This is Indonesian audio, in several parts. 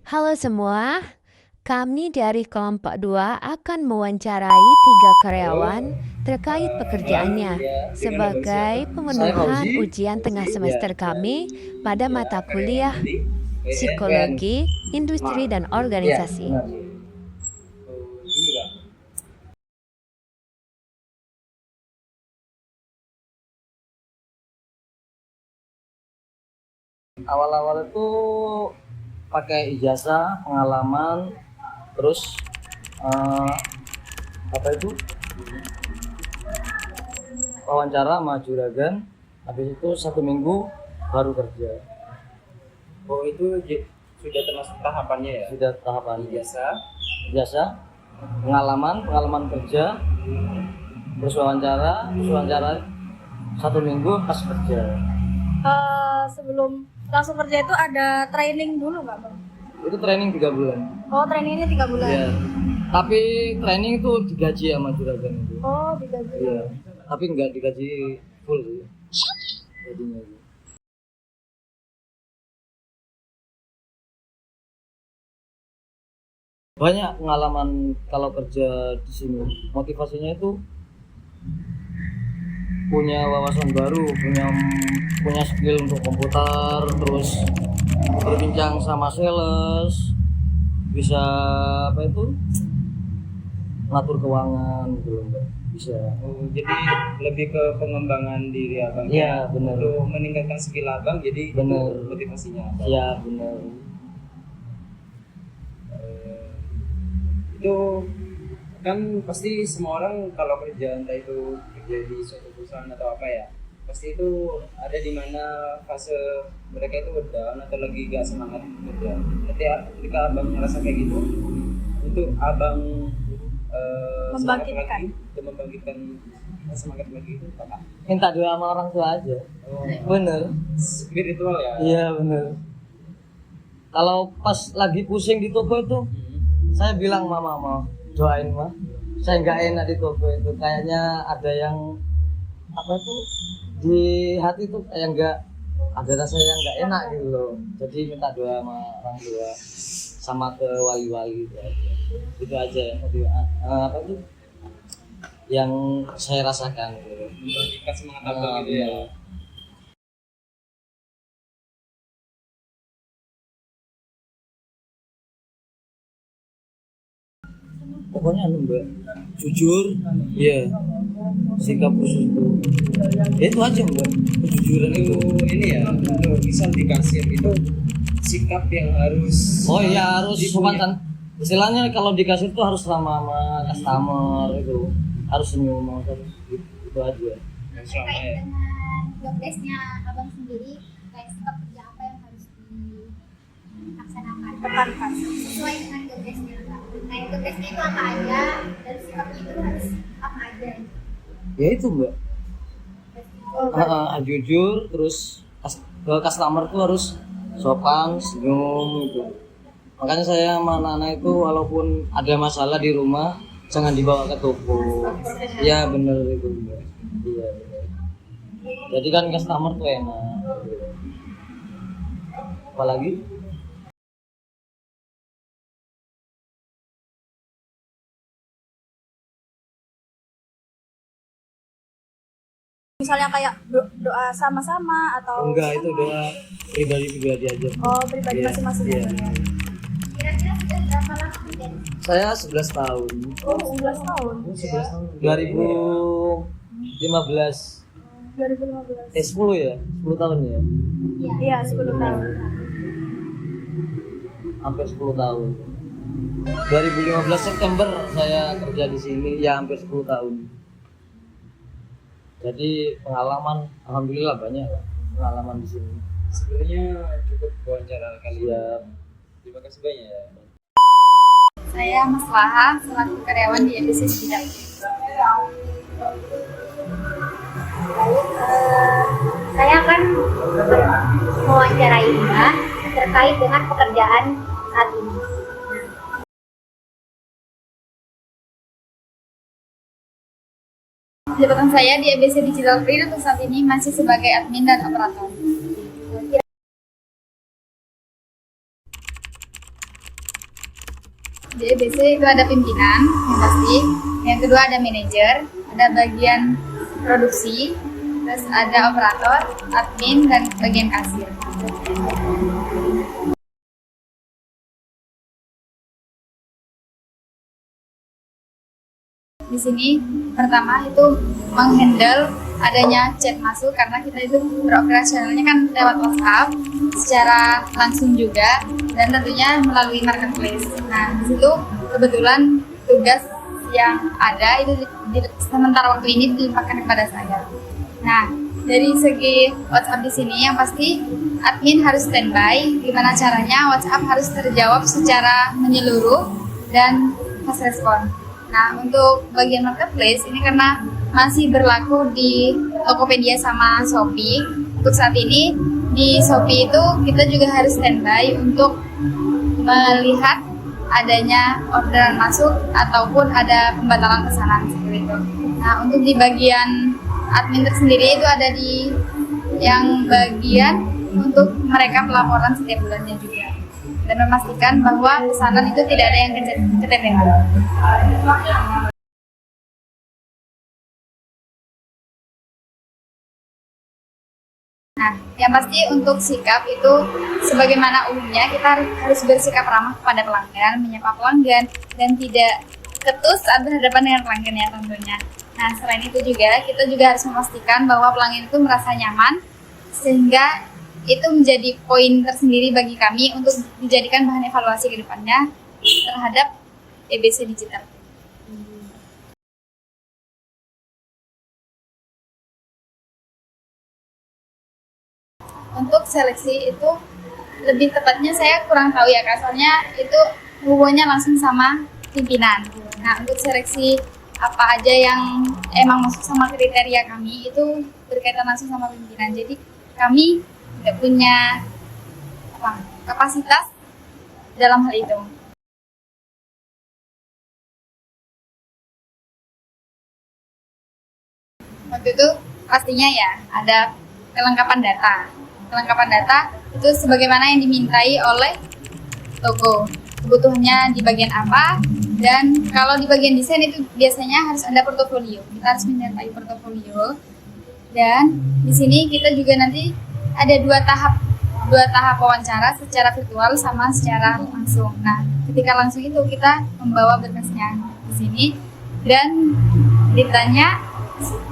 Halo semua, kami dari kelompok 2 akan mewawancarai 3 karyawan terkait pekerjaannya sebagai Saya pemenuhan Fauzi. ujian tengah Ya, semester kami pada mata kuliah jadi PN. Psikologi, Industri, dan Ya, Organisasi. benar. Awal-awal itu pakai ijazah, pengalaman, terus eh, apa itu wawancara sama juragan. Habis itu 1 minggu baru kerja. Oh itu sudah termasuk tahapannya ya? Sudah tahapan Ijazah, ijazah, pengalaman kerja, terus wawancara 1 minggu pas kerja. Sebelum langsung kerja itu ada training dulu nggak bang? Itu training 3 bulan. Oh, trainingnya 3 bulan. Ya. Tapi training itu digaji sama juragan itu. Oh, digaji. Iya. Tapi nggak digaji full sih. Gajinya. Banyak pengalaman kalau kerja di sini. Motivasinya itu punya wawasan baru, punya skill untuk komputer, terus berbincang sama sales, bisa apa itu ngatur keuangan gitu loh, Mbak. Bisa. oh, jadi lebih ke pengembangan diri abang Iya, ya? benar. Untuk meningkatkan skill abang, jadi Benar. itu motivasinya. Iya, benar. Eh, itu kan pasti semua orang kalau kerja, entah itu kerja di suatu perusahaan atau apa ya, pasti itu ada di mana fase mereka itu down atau lagi gak semangat kerja. Ketika abang merasa kayak gitu, untuk abang semangat Membangkitkan. lagi, untuk membangkitkan semangat lagi itu apa? Minta doa sama orang tua aja. Oh, Bener. spiritual ya. Iya, bener. Kalau pas lagi pusing di toko itu, saya bilang mama mau doain mah. Saya nggak enak di toko itu, kayaknya ada yang apa itu di hati itu kayak nggak ada rasa yang nggak enak gitu loh. Jadi minta doa sama orang tua, sama ke wali-wali itu aja. Itu aja yang apa itu yang saya rasakan gitu. Membangkitkan semangat abang gitu ya. Bener. Pokoknya Mbak, jujur, ya, sikap khusus itu, ya itu aja Mbak, kejujuran itu. Ini ya, untuk misal di kasir itu sikap yang harus Oh iya, harus sopan dipunya. kan. Istilahnya kalau di kasir tuh harus ramah sama customer itu, harus senyum sama customer. Itu aja. Yang selama Terkait ya. dengan job desk-nya abang sendiri, kayak sikap kerja apa yang harus dilaksanakan Tekankan. sesuai dengan job desk-nya Kak. Kayak job desk-nya itu apa aja dan sikapnya itu harus apa aja. Ya itu Mbak, Oh, jujur, terus ke customer tuh harus sopan, senyum gitu. Makanya saya sama anak-anak itu walaupun ada masalah di rumah jangan dibawa ke toko. Ya bener itu Mbak. Iya bener. Jadi kan customer tuh enak. Apalagi misalnya kayak doa sama-sama atau enggak, itu doa pribadi aja. oh pribadi Iya, masing-masing. iya. Kira-kira sudah berapa lama kerja di sini? Saya 11 tahun. Oh, 11 tahun. 11 tahun. 2015. 2015. 10 ya? 10 tahun ya? Iya, 10 tahun. Hampir 10 tahun. 2015 September saya kerja di sini, ya hampir 10 tahun. Jadi pengalaman alhamdulillah banyak lah pengalaman di sini. Sebenarnya cukup wawancara kali ya. Ya, Terima kasih banyak ya. Saya Mas Laha, selaku karyawan di EBC Bidang. Saya akan mewawancarai Mbak terkait dengan pekerjaan saat ini. Jabatan saya di EBC Digital Print untuk saat ini masih sebagai admin dan operator. Di EBC itu ada pimpinan yang pasti, yang kedua ada manajer, ada bagian produksi, terus ada operator, admin, dan bagian kasir. Di sini pertama itu menghandle adanya chat masuk karena kita itu beroperasionalnya kan lewat WhatsApp secara langsung juga dan tentunya melalui marketplace. Nah, di situ kebetulan tugas yang ada itu sementara waktu ini dilimpahkan kepada saya. Nah, dari segi WhatsApp di sini yang pasti admin harus standby. Gimana caranya WhatsApp harus terjawab secara menyeluruh dan fast respon. Nah, untuk bagian marketplace ini karena masih berlaku di Tokopedia sama Shopee. Untuk saat ini di Shopee itu kita juga harus standby untuk melihat adanya orderan masuk ataupun ada pembatalan pesanan seperti itu. Nah, untuk di bagian admin tersendiri itu ada di yang bagian untuk mereka pelaporan setiap bulannya juga dan memastikan bahwa pesanan itu tidak ada yang keteteran. Nah, yang pasti untuk sikap itu sebagaimana umumnya kita harus bersikap ramah kepada pelanggan, menyapa pelanggan, dan tidak ketus saat berhadapan dengan pelanggan ya tentunya. Nah, selain itu juga kita juga harus memastikan bahwa pelanggan itu merasa nyaman sehingga itu menjadi poin tersendiri bagi kami untuk dijadikan bahan evaluasi ke depannya terhadap EBC Digital. Untuk seleksi itu lebih tepatnya saya kurang tahu ya, soalnya itu hubungannya langsung sama pimpinan. Nah, untuk seleksi apa aja yang emang masuk sama kriteria kami itu berkaitan langsung sama pimpinan. Jadi kami tidak punya kapasitas dalam hal itu. Waktu itu pastinya ya ada kelengkapan data. Kelengkapan data itu sebagaimana yang dimintai oleh toko. Kebutuhannya di bagian apa, dan kalau di bagian desain itu biasanya harus ada portofolio. Kita harus menyertai portofolio. Dan di sini kita juga nanti ada dua tahap wawancara secara virtual sama secara langsung. Nah, ketika langsung itu kita membawa berkasnya di sini dan ditanya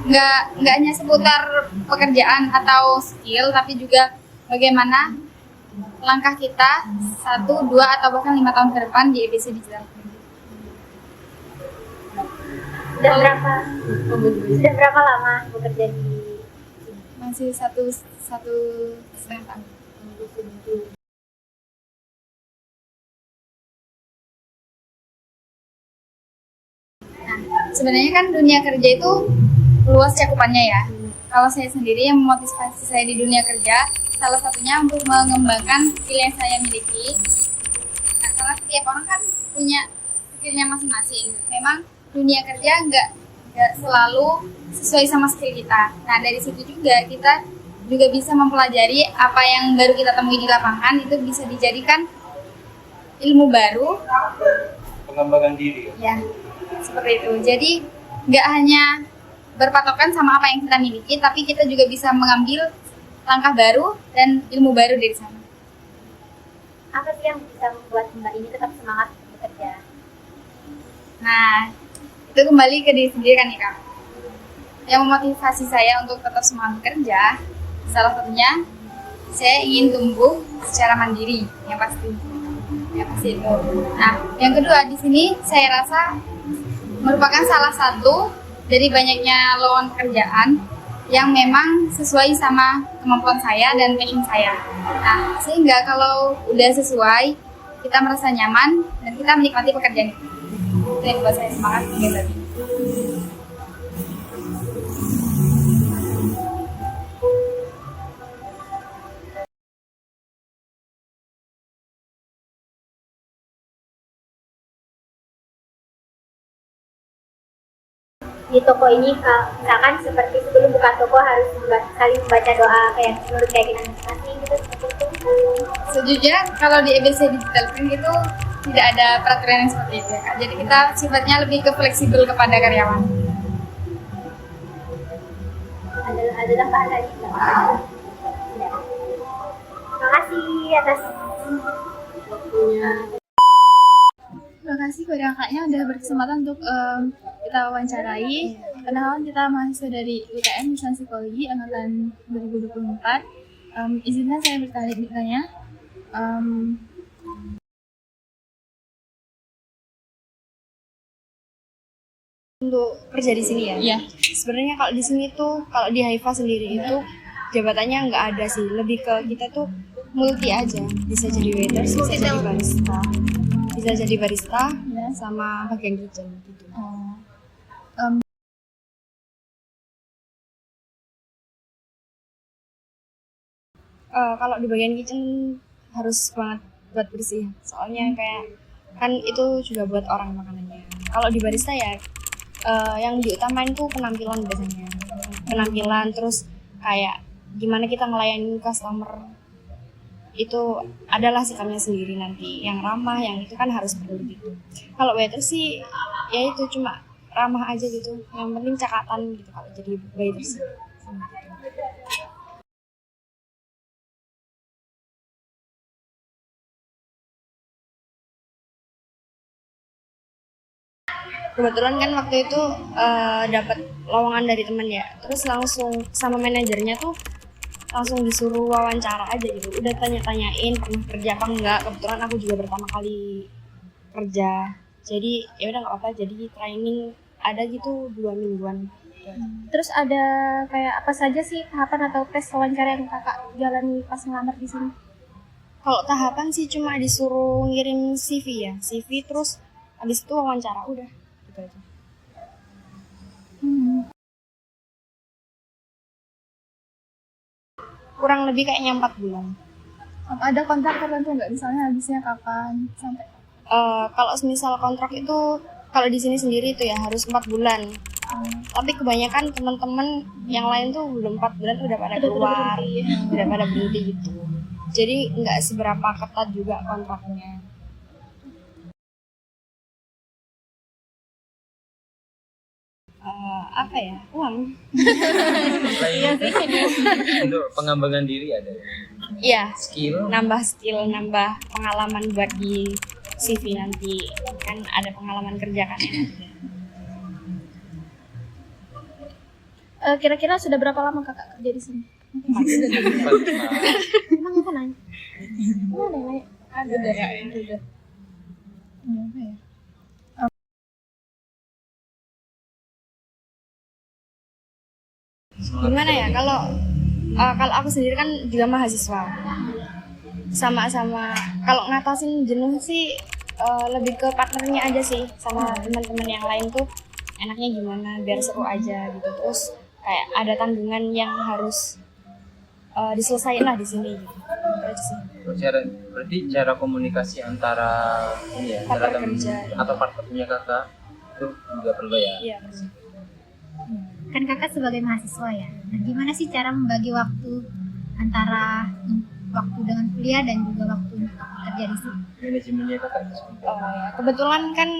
nggak hanya seputar pekerjaan atau skill, tapi juga bagaimana langkah kita 1, 2, atau bahkan 5 tahun ke depan di EBC Digital. Sudah berapa lama bekerja di Masih satu setengah tahun. Nah, sebenarnya kan dunia kerja itu luas cakupannya ya. Kalau saya sendiri yang memotivasi saya di dunia kerja, salah satunya untuk mengembangkan skill yang saya miliki. Nah, karena setiap orang kan punya skillnya masing-masing. Memang dunia kerja nggak selalu sesuai sama skill kita. Nah, dari situ juga kita juga bisa mempelajari apa yang baru kita temui di lapangan, itu bisa dijadikan ilmu baru. Pengembangan diri. Ya, seperti itu. Jadi nggak hanya berpatokan sama apa yang kita miliki, tapi kita juga bisa mengambil langkah baru dan ilmu baru dari sana. apa sih yang bisa membuat Mbak ini tetap semangat bekerja? Nah, itu kembali ke diri sendiri kan ya Kak. Yang memotivasi saya untuk tetap semangat bekerja, salah satunya saya ingin tumbuh secara mandiri, yang pasti itu. Nah, yang kedua di sini saya rasa merupakan salah satu dari banyaknya lowongan pekerjaan yang memang sesuai sama kemampuan saya dan passion saya. Nah, sehingga kalau udah sesuai, kita merasa nyaman dan kita menikmati pekerjaan itu. Itu yang buat saya semangat hingga tadi. Di toko ini misalkan seperti sebelum buka toko harus saling membaca doa kayak menurut keyakinan masing-masing gitu, seperti itu. Sejujurnya kalau di EBC Digital Print itu tidak ada peraturan yang seperti itu ya Kak. Jadi kita sifatnya lebih ke fleksibel kepada karyawan. Ada tambahan lagi nggak? Tidak. Terima kasih atas waktunya. Terima kasih kepada kakaknya udah berkesempatan untuk kita wawancarai. Kenalan kita mahasiswa dari UTM Jurusan Psikologi angkatan 2024. Izinkan saya bertanya. Untuk kerja di sini ya? Iya. Sebenarnya kalau di sini tuh, kalau di Haifa sendiri itu jabatannya nggak ada sih. Lebih ke kita tuh multi aja. Bisa jadi waiters, bisa jadi barista. Bisa jadi barista sama bagian kitchen gitu. Kalau di bagian kitchen harus banget buat bersih. Soalnya kayak kan itu juga buat orang makanannya. Kalau di barista ya yang diutamain tuh penampilan biasanya. Penampilan terus kayak gimana kita melayani customer itu adalah sikapnya sendiri nanti. Yang ramah, yang itu kan harus perlu gitu. Kalau waiter sih ya itu cuma ramah aja gitu. Yang penting cakatan gitu kalau jadi waiter sih. Kebetulan kan waktu itu dapat lowongan dari teman ya, terus langsung sama manajernya tuh langsung disuruh wawancara aja gitu. Udah tanya-tanyain pernah kerja apa enggak. Kebetulan aku juga pertama kali kerja, jadi ya udah nggak apa-apa. Jadi training ada gitu 2 mingguan. Terus ada kayak apa saja sih tahapan atau tes wawancara yang kakak jalani pas ngelamar di sini? Kalau tahapan sih cuma disuruh ngirim CV ya, CV terus habis itu wawancara udah gitu aja. Kurang lebih kayaknya 4 bulan. Ada kontrak tertentu nggak? Misalnya habisnya kapan sampai? Kalau misal kontrak itu kalau di sini sendiri itu ya harus 4 bulan. Tapi kebanyakan teman-teman yang lain tuh belum 4 bulan udah pada keluar, udah pada berhenti gitu. Jadi nggak seberapa ketat juga kontraknya. Apa ya? Uang. Untuk pengembangan diri ada Iya. skill. Skill, nambah pengalaman buat di CV nanti. Kan ada pengalaman kerja kan ya. Kira-kira sudah berapa lama kakak kerja di sini? Emang apa nanya? Emang ada yang nanya? Ada ya. Gimana ya kalau aku sendiri kan juga mahasiswa, sama kalau ngatasin jenuh sih lebih ke partnernya aja sih, sama teman-teman yang lain tuh enaknya gimana biar seru aja gitu. Terus kayak ada tanggungan yang harus diselesaikan lah di sini gitu. Itu aja sih. Berarti cara komunikasi antara ini ya, Partner antara kerja. atau partnernya kakak itu juga perlu ya. Iya. Kan kakak sebagai mahasiswa ya. Nah, gimana sih cara membagi waktu antara waktu dengan kuliah dan juga waktu kerja di sini? Manajemennya kakak itu seperti apa? Oh ya, kebetulan kan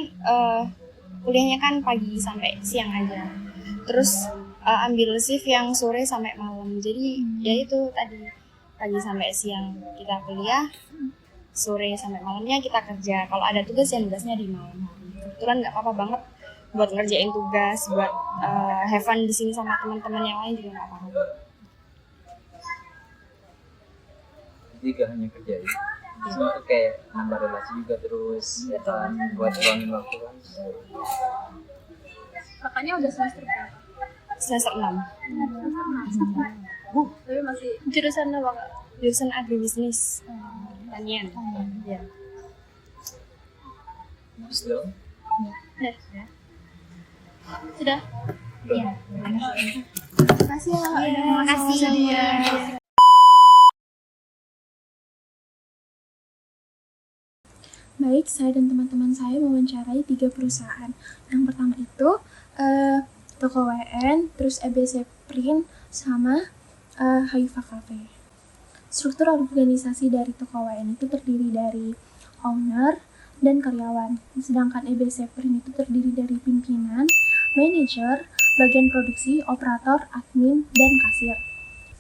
kuliahnya kan pagi sampai siang aja. Terus ambil shift yang sore sampai malam. Jadi ya itu tadi pagi sampai siang kita kuliah, sore sampai malamnya kita kerja. Kalau ada tugas ya tugasnya di malam hari. Kebetulan nggak apa-apa banget buat ngerjain tugas, buat have fun di sini sama teman-teman yang lain juga nggak apa-apa. Jadi gak hanya kerja ya. Itu kayak nambah relasi juga terus. Buat luangin waktu kan. Kakaknya udah semester berapa? Semester 6. Tapi masih jurusan apa kak? Jurusan agribisnis. Pertanian. Ya. Terus dong. Sudah? Iya. Terima kasih ya. Terima kasih. Baik, saya dan teman-teman saya mewawancarai 3 perusahaan. Yang pertama itu Toko WN, terus EBC Print, sama Haifa Cafe. Struktur organisasi dari Toko WN itu terdiri dari owner, dan karyawan. Sedangkan EBC Print itu terdiri dari pimpinan, manajer, bagian produksi, operator, admin, dan kasir.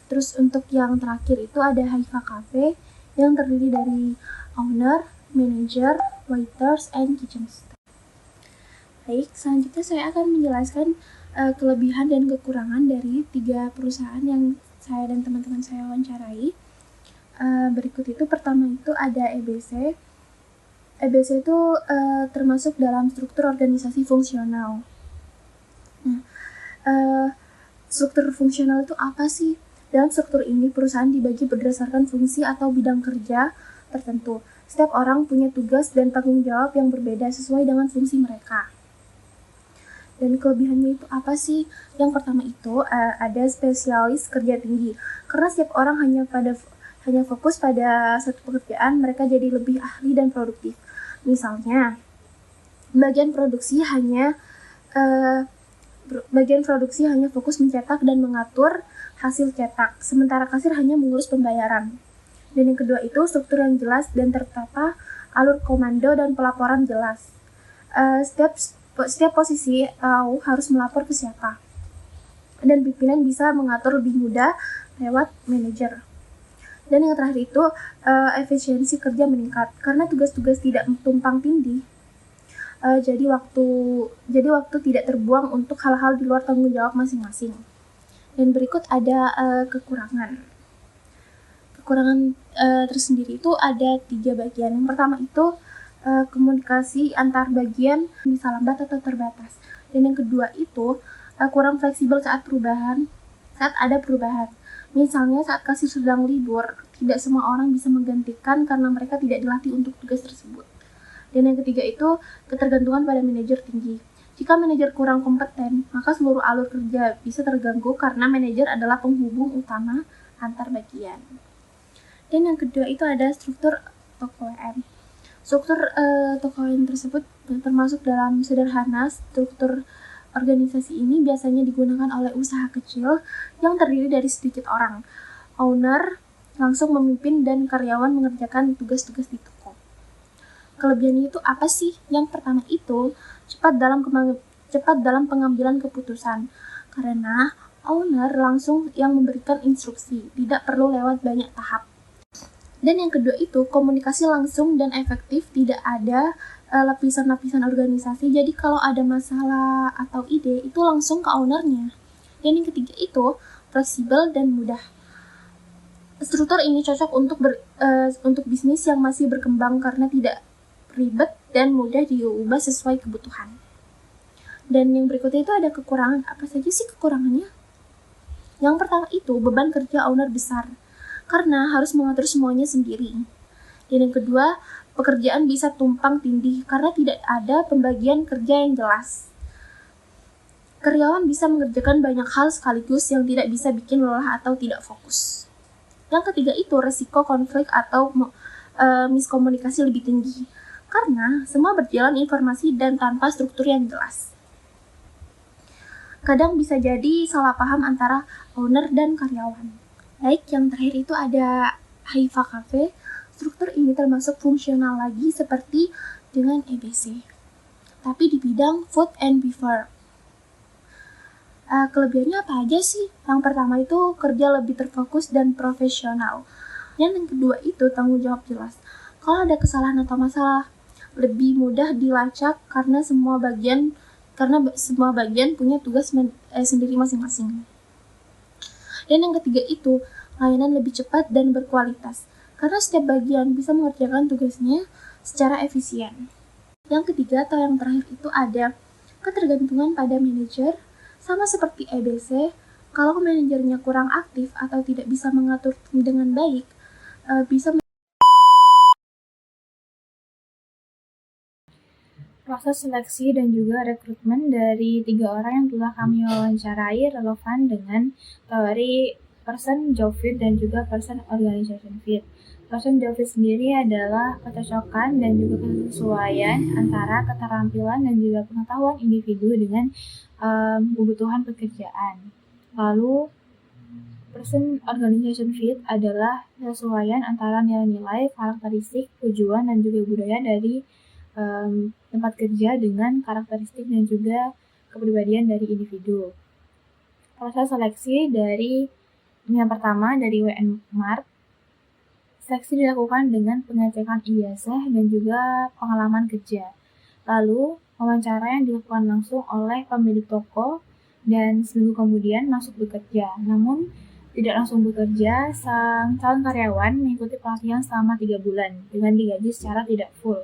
Terus untuk yang terakhir itu ada Haifa Cafe yang terdiri dari owner, manager, waiters, and kitchen staff. Baik, selanjutnya saya akan menjelaskan kelebihan dan kekurangan dari 3 perusahaan yang saya dan teman-teman saya wawancarai. Berikut itu, pertama itu ada EBC. EBC itu termasuk dalam struktur organisasi fungsional. Nah, struktur fungsional itu apa sih? Dalam struktur ini, perusahaan dibagi berdasarkan fungsi atau bidang kerja tertentu. Setiap orang punya tugas dan tanggung jawab yang berbeda sesuai dengan fungsi mereka. Dan kelebihannya itu apa sih? Yang pertama itu ada spesialis kerja tinggi. Karena setiap orang hanya fokus pada satu pekerjaan, mereka jadi lebih ahli dan produktif. Misalnya, bagian produksi hanya fokus mencetak dan mengatur hasil cetak, sementara kasir hanya mengurus pembayaran. Dan yang kedua itu struktur yang jelas dan tertata, alur komando dan pelaporan jelas. Setiap posisi tahu harus melapor ke siapa. Dan pimpinan bisa mengatur lebih mudah lewat manajer. Dan yang terakhir itu efisiensi kerja meningkat karena tugas-tugas tidak tumpang tindih. Jadi waktu tidak terbuang untuk hal-hal di luar tanggung jawab masing-masing. Dan berikut ada kekurangan. Kekurangan tersendiri itu ada 3 bagian. Yang pertama itu komunikasi antar bagian bisa lambat atau terbatas. Dan yang kedua itu kurang fleksibel saat ada perubahan. Misalnya saat kasir sedang libur, tidak semua orang bisa menggantikan karena mereka tidak dilatih untuk tugas tersebut. Dan yang ketiga itu ketergantungan pada manajer tinggi. Jika manajer kurang kompeten, maka seluruh alur kerja bisa terganggu karena manajer adalah penghubung utama antar bagian. Dan yang kedua itu ada struktur toko WM. Struktur toko WM tersebut termasuk dalam sederhana. Struktur organisasi ini biasanya digunakan oleh usaha kecil yang terdiri dari sedikit orang. Owner langsung memimpin dan karyawan mengerjakan tugas-tugas di toko. Kelebihannya itu apa sih? Yang pertama itu cepat dalam pengambilan keputusan karena owner langsung yang memberikan instruksi, tidak perlu lewat banyak tahap. Dan yang kedua itu komunikasi langsung dan efektif, tidak ada lapisan-lapisan organisasi. Jadi kalau ada masalah atau ide itu langsung ke ownernya. Dan yang ketiga itu fleksibel dan mudah. Struktur ini cocok untuk bisnis yang masih berkembang karena tidak ribet dan mudah diubah sesuai kebutuhan. Dan yang berikutnya itu ada kekurangan. Apa saja sih kekurangannya? Yang pertama itu beban kerja owner besar karena harus mengatur semuanya sendiri. Dan yang kedua, pekerjaan bisa tumpang tindih karena tidak ada pembagian kerja yang jelas. Karyawan bisa mengerjakan banyak hal sekaligus yang tidak bisa bikin lelah atau tidak fokus. Yang ketiga itu resiko konflik atau miskomunikasi lebih tinggi karena semua berjalan informasi dan tanpa struktur yang jelas. Kadang bisa jadi salah paham antara owner dan karyawan. Baik, yang terakhir itu ada Haifa Cafe. Struktur ini termasuk fungsional lagi seperti dengan EBC, tapi di bidang food and beverage. Kelebihannya apa aja sih? Yang pertama itu kerja lebih terfokus dan profesional. Dan yang kedua itu tanggung jawab jelas. Kalau ada kesalahan atau masalah, lebih mudah dilacak karena semua bagian punya tugas sendiri masing-masing. Dan yang ketiga itu layanan lebih cepat dan berkualitas karena setiap bagian bisa mengerjakan tugasnya secara efisien. Yang ketiga atau yang terakhir itu ada ketergantungan pada manajer. Sama seperti EBC, kalau manajernya kurang aktif atau tidak bisa mengatur tim dengan baik, Proses seleksi dan juga rekrutmen dari 3 orang yang telah kami wawancarai relevan dengan teori person job fit dan juga person organization fit. Person job fit sendiri adalah kecocokan dan juga kesesuaian antara keterampilan dan juga pengetahuan individu dengan kebutuhan pekerjaan. Lalu person organization fit adalah kesesuaian antara nilai-nilai, karakteristik, tujuan, dan juga budaya dari tempat kerja dengan karakteristik dan juga kepribadian dari individu. Proses seleksi dari yang pertama dari WN Mart. Seleksi dilakukan dengan pengecekan ijazah dan juga pengalaman kerja. Lalu wawancara yang dilakukan langsung oleh pemilik toko dan seminggu kemudian masuk bekerja. Namun tidak langsung bekerja, sang calon karyawan mengikuti pelatihan selama 3 bulan dengan digaji secara tidak full.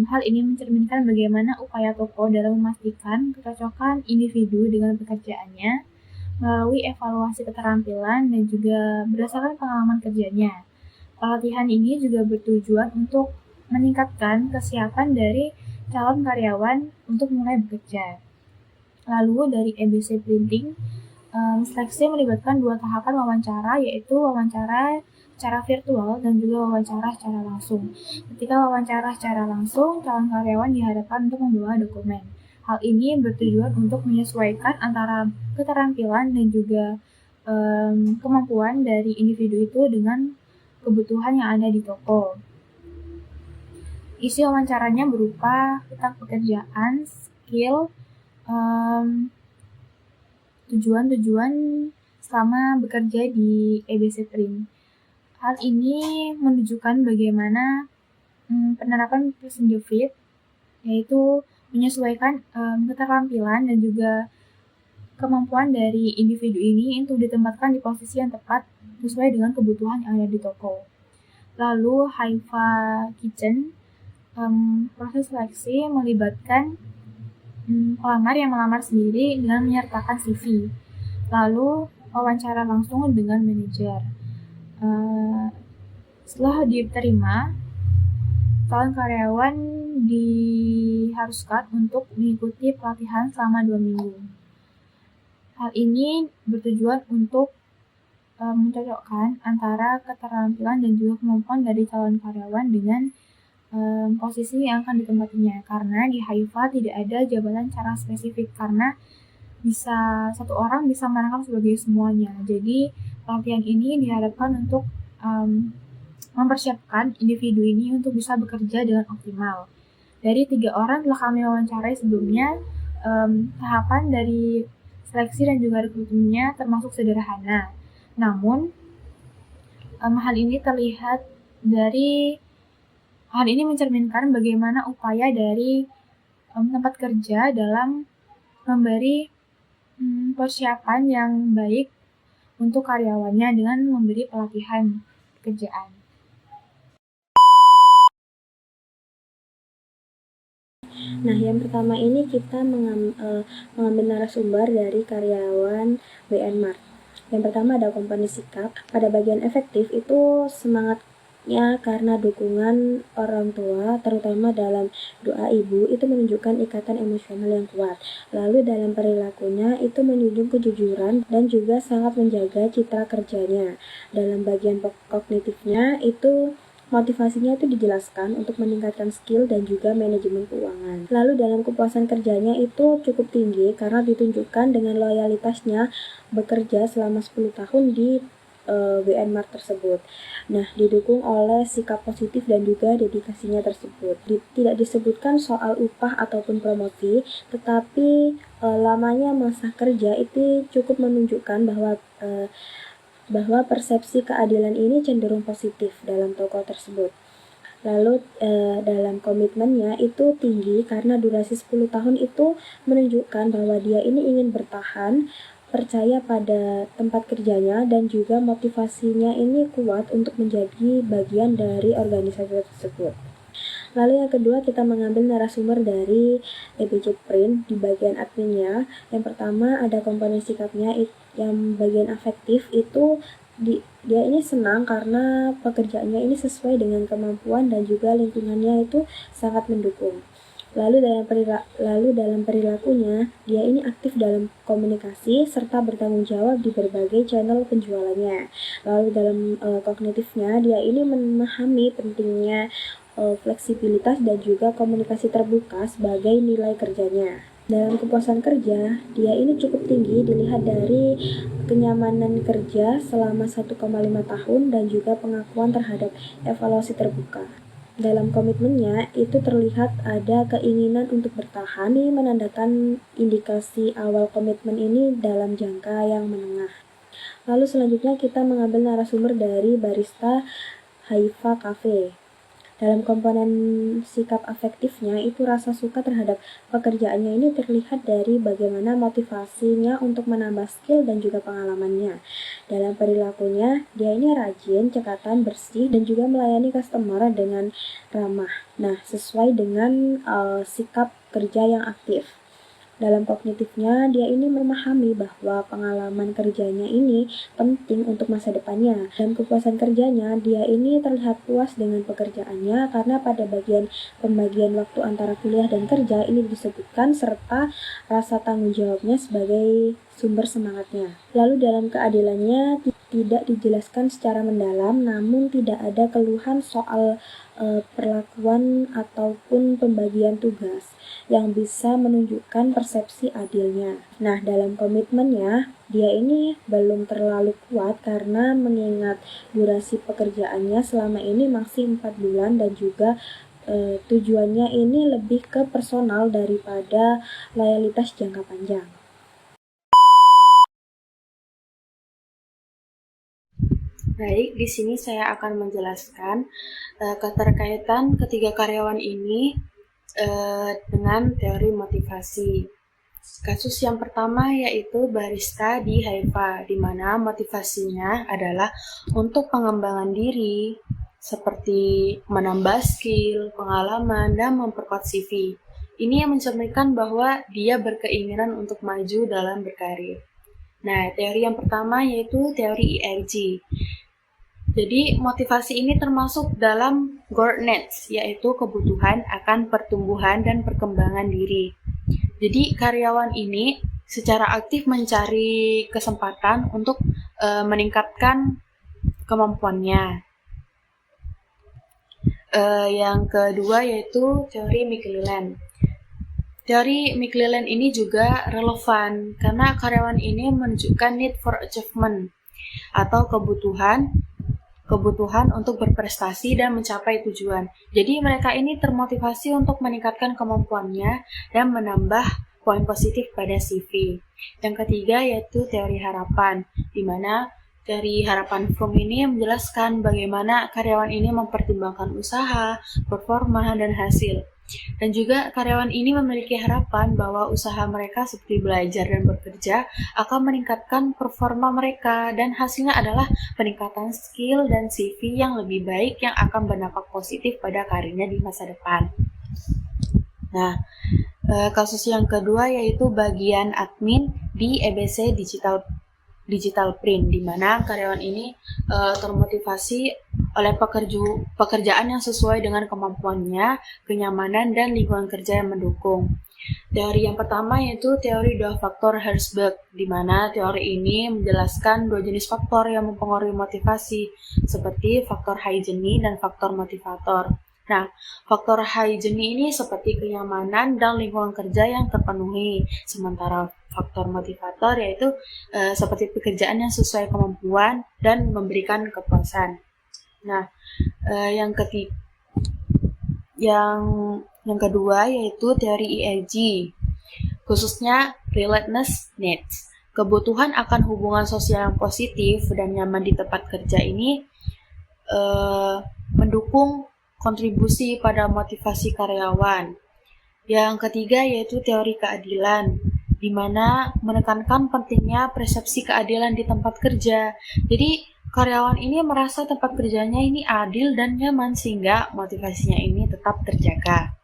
Hal ini mencerminkan bagaimana upaya toko dalam memastikan kecocokan individu dengan pekerjaannya melalui evaluasi keterampilan dan juga berdasarkan pengalaman kerjanya. Pelatihan ini juga bertujuan untuk meningkatkan kesiapan dari calon karyawan untuk mulai bekerja. Lalu dari EBC Printing, seleksi melibatkan 2 tahapan wawancara, yaitu wawancara secara virtual dan juga wawancara secara langsung. Ketika wawancara secara langsung, calon karyawan dihadapkan untuk membawa dokumen. Hal ini bertujuan untuk menyesuaikan antara keterampilan dan juga kemampuan dari individu itu dengan kebutuhan yang ada di toko. Isi wawancaranya berupa tentang pekerjaan, skill, tujuan-tujuan selama bekerja di EBC Print. Hal ini menunjukkan bagaimana penerapan person job fit, yaitu menyesuaikan keterampilan dan juga kemampuan dari individu ini untuk ditempatkan di posisi yang tepat sesuai dengan kebutuhan yang ada di toko. Lalu Haifa Kitchen, proses seleksi melibatkan pelamar yang melamar sendiri dengan menyertakan CV. Lalu wawancara langsung dengan manajer. Setelah diterima, calon karyawan diharuskan untuk mengikuti pelatihan selama 2 minggu. Hal ini bertujuan untuk mencocokkan antara keterampilan dan juga kemampuan dari calon karyawan dengan posisi yang akan ditempatinya. Karena di Haifa tidak ada jabatan secara spesifik, karena satu orang bisa merangkap sebagai semuanya. Jadi pelatihan ini diharapkan untuk mempersiapkan individu ini untuk bisa bekerja dengan optimal. Dari 3 orang telah kami wawancarai sebelumnya, tahapan dari seleksi dan juga rekrutmennya termasuk sederhana. Namun hal ini mencerminkan bagaimana upaya dari tempat kerja dalam memberi persiapan yang baik untuk karyawannya dengan memberi pelatihan pekerjaan. Nah, yang pertama ini kita mengambil narasumber dari karyawan WN Mart. Yang pertama ada komponi sikap. Pada bagian efektif itu semangatnya karena dukungan orang tua, terutama dalam doa ibu, itu menunjukkan ikatan emosional yang kuat. Lalu dalam perilakunya itu menunjukkan kejujuran dan juga sangat menjaga citra kerjanya. Dalam bagian kognitifnya itu motivasinya itu dijelaskan untuk meningkatkan skill dan juga manajemen keuangan. Lalu dalam kepuasan kerjanya itu cukup tinggi karena ditunjukkan dengan loyalitasnya bekerja selama 10 tahun di WN Mart tersebut. Nah, didukung oleh sikap positif dan juga dedikasinya tersebut. Tidak disebutkan soal upah ataupun promosi, tetapi lamanya masa kerja itu cukup menunjukkan bahwa persepsi keadilan ini cenderung positif dalam toko tersebut. Lalu dalam komitmennya itu tinggi karena durasi 10 tahun itu menunjukkan bahwa dia ini ingin bertahan, percaya pada tempat kerjanya, dan juga motivasinya ini kuat untuk menjadi bagian dari organisasi tersebut. Lalu yang kedua kita mengambil narasumber dari EBC Print di bagian adminnya. Yang pertama ada komponen sikapnya, yang bagian afektif itu dia ini senang karena pekerjaannya ini sesuai dengan kemampuan dan juga lingkungannya itu sangat mendukung. Lalu dalam perilakunya, dia ini aktif dalam komunikasi serta bertanggung jawab di berbagai channel penjualannya. Lalu dalam kognitifnya, dia ini memahami pentingnya fleksibilitas dan juga komunikasi terbuka sebagai nilai kerjanya. Dalam kepuasan kerja, dia ini cukup tinggi dilihat dari kenyamanan kerja selama 1,5 tahun dan juga pengakuan terhadap evaluasi terbuka. Dalam komitmennya itu terlihat ada keinginan untuk bertahan. Ini menandakan indikasi awal komitmen ini dalam jangka yang menengah. Lalu selanjutnya kita mengambil narasumber dari barista Haifa Cafe. Dalam komponen sikap afektifnya itu rasa suka terhadap pekerjaannya ini terlihat dari bagaimana motivasinya untuk menambah skill dan juga pengalamannya. Dalam perilakunya, dia ini rajin, cekatan, bersih, dan juga melayani customer dengan ramah. Nah, sesuai dengan sikap kerja yang aktif. Dalam kognitifnya, dia ini memahami bahwa pengalaman kerjanya ini penting untuk masa depannya. Dalam kepuasan kerjanya, dia ini terlihat puas dengan pekerjaannya karena pada pembagian waktu antara kuliah dan kerja ini disebutkan serta rasa tanggung jawabnya sebagai sumber semangatnya. Lalu dalam keadilannya tidak dijelaskan secara mendalam, namun tidak ada keluhan soal perlakuan ataupun pembagian tugas yang bisa menunjukkan persepsi adilnya. Nah, dalam komitmennya, dia ini belum terlalu kuat karena mengingat durasi pekerjaannya selama ini masih 4 bulan dan juga tujuannya ini lebih ke personal daripada loyalitas jangka panjang. Baik, di sini saya akan menjelaskan keterkaitan ketiga karyawan ini dengan teori motivasi. Kasus yang pertama yaitu barista di Haifa, di mana motivasinya adalah untuk pengembangan diri, seperti menambah skill, pengalaman, dan memperkuat CV. Ini yang mencerminkan bahwa dia berkeinginan untuk maju dalam berkarir. Nah, teori yang pertama yaitu teori ERG. Jadi, motivasi ini termasuk dalam growth needs, yaitu kebutuhan akan pertumbuhan dan perkembangan diri. Jadi, karyawan ini secara aktif mencari kesempatan untuk meningkatkan kemampuannya. Yang kedua yaitu teori McClelland. Teori McClelland ini juga relevan karena karyawan ini menunjukkan need for achievement atau kebutuhan untuk berprestasi dan mencapai tujuan. Jadi mereka ini termotivasi untuk meningkatkan kemampuannya dan menambah poin positif pada CV. Yang ketiga yaitu teori harapan, di mana teori harapan Fromm ini menjelaskan bagaimana karyawan ini mempertimbangkan usaha, performa, dan hasil. Dan juga karyawan ini memiliki harapan bahwa usaha mereka seperti belajar dan bekerja akan meningkatkan performa mereka dan hasilnya adalah peningkatan skill dan CV yang lebih baik yang akan berdampak positif pada karirnya di masa depan. Nah, kasus yang kedua yaitu bagian admin di EBC Digital Print, di mana karyawan ini termotivasi oleh pekerjaan yang sesuai dengan kemampuannya, kenyamanan, dan lingkungan kerja yang mendukung. Teori yang pertama yaitu teori 2 faktor Herzberg, di mana teori ini menjelaskan 2 jenis faktor yang mempengaruhi motivasi, seperti faktor hygiene dan faktor motivator. Nah, faktor hygiene ini seperti kenyamanan dan lingkungan kerja yang terpenuhi, sementara faktor motivator yaitu seperti pekerjaan yang sesuai kemampuan dan memberikan kepuasan. Nah, yang kedua yaitu teori ERG, khususnya relatedness needs. Kebutuhan akan hubungan sosial yang positif dan nyaman di tempat kerja ini mendukung kontribusi pada motivasi karyawan. Yang ketiga yaitu teori keadilan, di mana menekankan pentingnya persepsi keadilan di tempat kerja. Jadi karyawan ini merasa tempat kerjanya ini adil dan nyaman sehingga motivasinya ini tetap terjaga.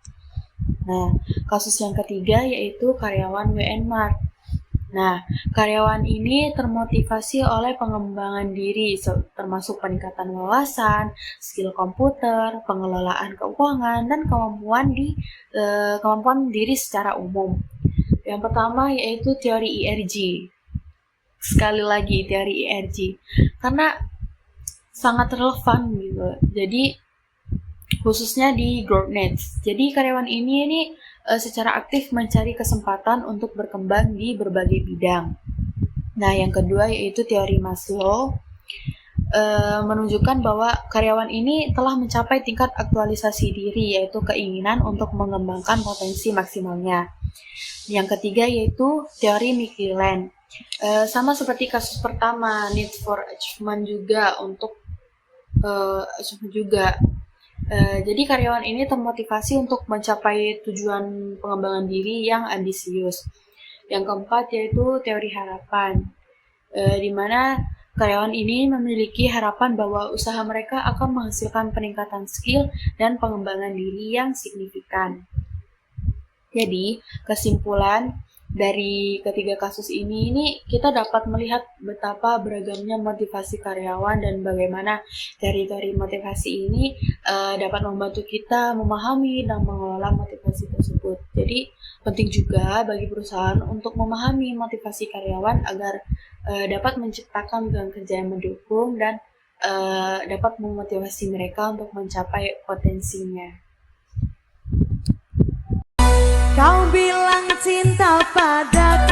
Nah, kasus yang ketiga yaitu karyawan WN Mart. Nah, karyawan ini termotivasi oleh pengembangan diri, termasuk peningkatan wawasan, skill komputer, pengelolaan keuangan, dan kemampuan diri secara umum. Yang pertama yaitu teori ERG. Sekali lagi teori ERG, karena sangat relevan gitu. Jadi khususnya di growth needs. Jadi karyawan ini secara aktif mencari kesempatan untuk berkembang di berbagai bidang. Nah, yang kedua yaitu teori Maslow. menunjukkan bahwa karyawan ini telah mencapai tingkat aktualisasi diri, yaitu keinginan untuk mengembangkan potensi maksimalnya. Yang ketiga yaitu teori McClellan. Sama seperti kasus pertama, need for achievement juga untuk achievement juga. Jadi karyawan ini termotivasi untuk mencapai tujuan pengembangan diri yang ambisius. Yang keempat yaitu teori harapan, di mana karyawan ini memiliki harapan bahwa usaha mereka akan menghasilkan peningkatan skill dan pengembangan diri yang signifikan. Jadi, kesimpulan dari ketiga kasus ini kita dapat melihat betapa beragamnya motivasi karyawan dan bagaimana teori-teori motivasi ini dapat membantu kita memahami dan mengelola motivasi tersebut. Jadi, penting juga bagi perusahaan untuk memahami motivasi karyawan agar dapat menciptakan lingkungan kerja yang mendukung dan dapat memotivasi mereka untuk mencapai potensinya. Kau bilang cinta padaku